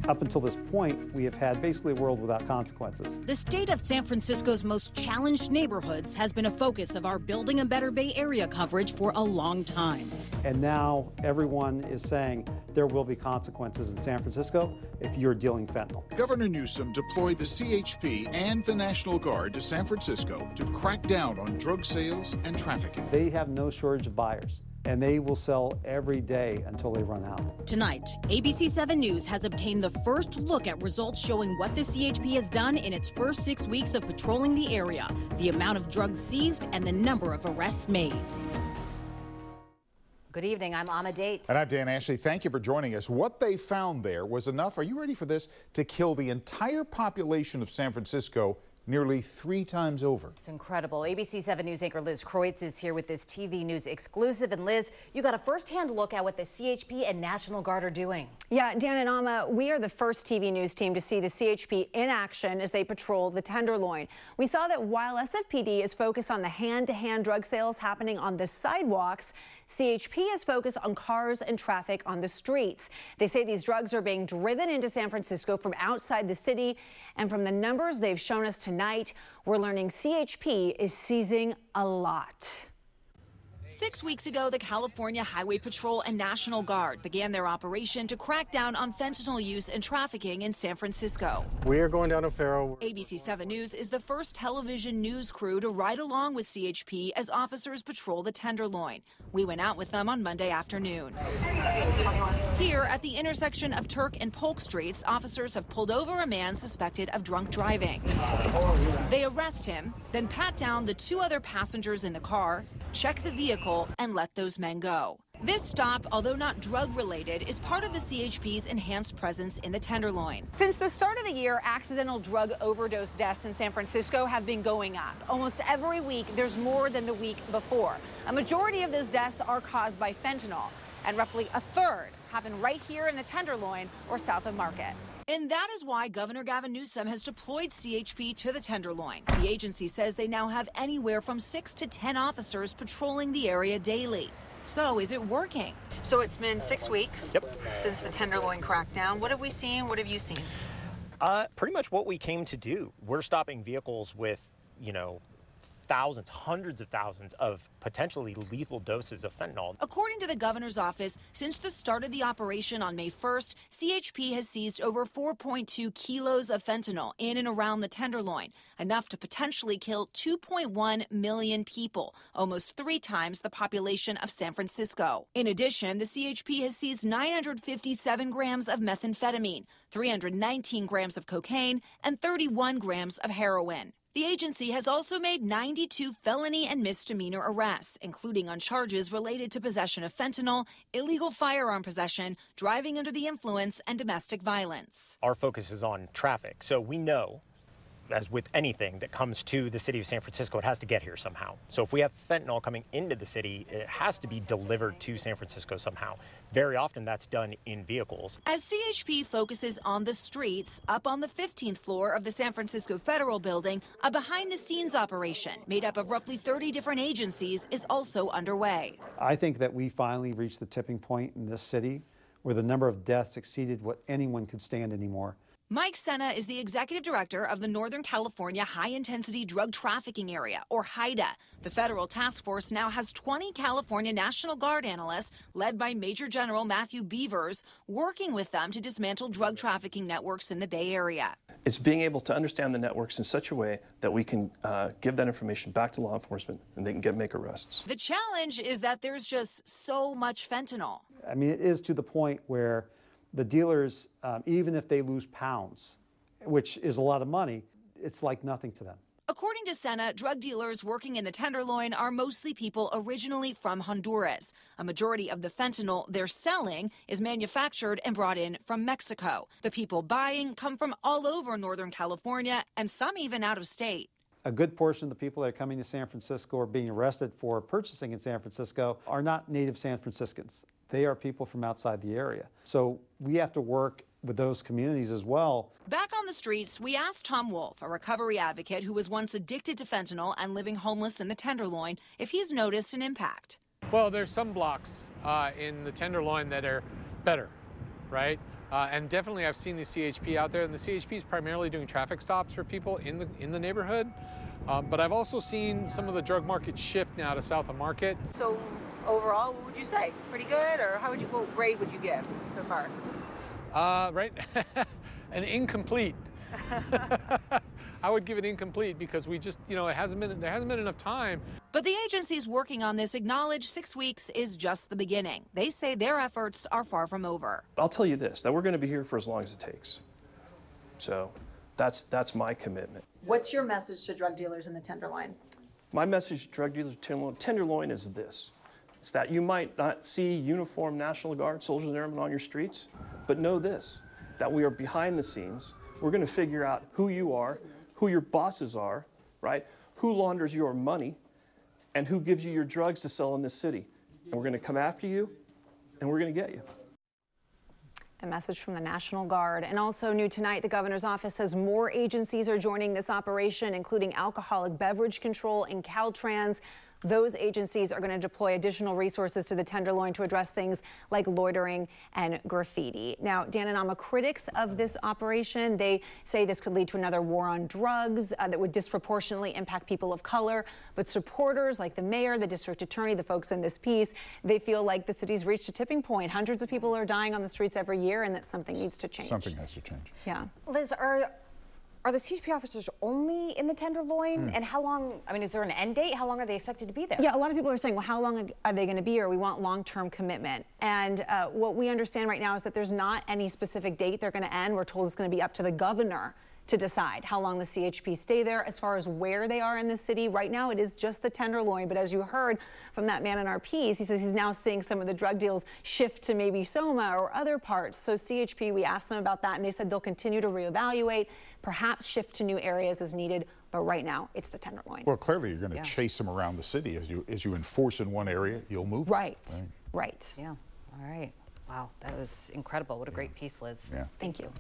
Up until this point, we have had basically a world without consequences. The state of San Francisco's most challenged neighborhoods has been a focus of our Building a Better Bay Area coverage for a long time. And now everyone is saying there will be consequences in San Francisco if you're dealing fentanyl. Governor Newsom deployed the CHP and the National Guard to San Francisco to crack down on drug sales and trafficking. They have no shortage of buyers, and they will sell every day until they run out. Tonight, ABC7 News has obtained the first look at results showing what the CHP has done in its first 6 weeks of patrolling the area, the amount of drugs seized, and the number of arrests made. Good evening, I'm Ama Dates. And I'm Dan Ashley. Thank you for joining us. What they found there was enough, are you ready for this, to kill the entire population of San Francisco nearly 3 times over. It's incredible. ABC7 News anchor Liz Kreutz is here with this TV News exclusive. And Liz, you got a first-hand look at what the CHP and National Guard are doing. Yeah, Dan and Ama, we are the first TV news team to see the CHP in action as they patrol the Tenderloin. We saw that while SFPD is focused on the hand-to-hand drug sales happening on the sidewalks, CHP is focused on cars and traffic on the streets. They say these drugs are being driven into San Francisco from outside the city, and from the numbers they've shown us tonight, we're learning CHP is seizing a lot. 6 weeks ago, the California Highway Patrol and National Guard began their operation to crack down on fentanyl use and trafficking in San Francisco. We are going down to Faro. ABC7 News is the first television news crew to ride along with CHP as officers patrol the Tenderloin. We went out with them on Monday afternoon. Here at the intersection of Turk and Polk Streets, officers have pulled over a man suspected of drunk driving. They arrest him, then pat down the 2 other passengers in the car, check the vehicle, and let those men go. This stop, although not drug-related, is part of the CHP's enhanced presence in the Tenderloin. Since the start of the year, accidental drug overdose deaths in San Francisco have been going up. Almost every week, there's more than the week before. A majority of those deaths are caused by fentanyl, and roughly a third happen right here in the Tenderloin or south of Market. And that is why Governor Gavin Newsom has deployed CHP to the Tenderloin. The agency says they now have anywhere from 6 to 10 officers patrolling the area daily. So is it working? So it's been 6 weeks since the Tenderloin crackdown. What have we seen? What have you seen? Pretty much what we came to do. We're stopping vehicles with, thousands, hundreds of thousands of potentially lethal doses of fentanyl. According to the governor's office, since the start of the operation on May 1st, CHP has seized over 4.2 kilos of fentanyl in and around the Tenderloin, enough to potentially kill 2.1 million people, almost 3 times the population of San Francisco. In addition, the CHP has seized 957 grams of methamphetamine, 319 grams of cocaine, and 31 grams of heroin. The agency has also made 92 felony and misdemeanor arrests, including on charges related to possession of fentanyl, illegal firearm possession, driving under the influence, and domestic violence. Our focus is on traffic, so we know, as with anything that comes to the city of San Francisco, it has to get here somehow. So if we have fentanyl coming into the city, it has to be delivered to San Francisco somehow. Very often that's done in vehicles. As CHP focuses on the streets, up on the 15th floor of the San Francisco Federal Building, a behind-the-scenes operation made up of roughly 30 different agencies is also underway. I think that we finally reached the tipping point in this city where the number of deaths exceeded what anyone could stand anymore. Mike Senna is the executive director of the Northern California High-Intensity Drug Trafficking Area, or HIDTA. The federal task force now has 20 California National Guard analysts, led by Major General Matthew Beavers, working with them to dismantle drug trafficking networks in the Bay Area. It's being able to understand the networks in such a way that we can give that information back to law enforcement and they can make arrests. The challenge is that there's just so much fentanyl. I mean, it is to the point where the dealers, even if they lose pounds, which is a lot of money, it's like nothing to them. According to Senna, drug dealers working in the Tenderloin are mostly people originally from Honduras. A majority of the fentanyl they're selling is manufactured and brought in from Mexico. The people buying come from all over Northern California and some even out of state. A good portion of the people that are coming to San Francisco or being arrested for purchasing in San Francisco are not native San Franciscans. They are people from outside the area. So we have to work with those communities as well. Back on the streets, we asked Tom Wolf, a recovery advocate who was once addicted to fentanyl and living homeless in the Tenderloin, if he's noticed an impact. Well, there's some blocks in the Tenderloin that are better, right? And definitely I've seen the CHP out there, and the CHP is primarily doing traffic stops for people in the neighborhood. But I've also seen some of the drug market shift now to south of Market. So overall, what would you say? Pretty good, or what grade would you give so far? Right, an incomplete. I would give it incomplete because we just, there hasn't been enough time. But the agencies working on this acknowledge 6 weeks is just the beginning. They say their efforts are far from over. I'll tell you this, that we're going to be here for as long as it takes. So that's my commitment. What's your message to drug dealers in the Tenderloin? My message to drug dealers in Tenderloin is this. It's that you might not see uniformed National Guard soldiers and airmen on your streets, but know this, that we are behind the scenes. We're going to figure out who you are, who your bosses are, right? Who launders your money, and who gives you your drugs to sell in this city. And we're going to come after you, and we're going to get you. The message from the National Guard. And also new tonight, the governor's office says more agencies are joining this operation, including alcoholic beverage control and Caltrans. Those agencies are going to deploy additional resources to the Tenderloin to address things like loitering and graffiti. Now, Dan and Amma, critics of this operation, they say this could lead to another war on drugs that would disproportionately impact people of color. But supporters like the mayor, the district attorney, the folks in this piece, they feel like the city's reached a tipping point. Hundreds of people are dying on the streets every year, and that something needs to change. Something has to change. Yeah. Liz, are the CHP officers only in the Tenderloin? And how long, is there an end date? How long are they expected to be there? Yeah, a lot of people are saying, well, how long are they going to be here? We want long-term commitment. And what we understand right now is that there's not any specific date they're going to end. We're told it's going to be up to the governor to decide how long the CHP stay there. As far as where they are in the city, right now it is just the Tenderloin. But as you heard from that man in our piece, he says he's now seeing some of the drug deals shift to maybe Soma or other parts. So CHP, we asked them about that, and they said they'll continue to reevaluate, perhaps shift to new areas as needed. But right now, it's the Tenderloin. Well, clearly you're going to chase them around the city. As you enforce in one area, you'll move. Right. Right. Yeah. All right. Wow, that was incredible. What a great piece, Liz. Yeah. Thank you.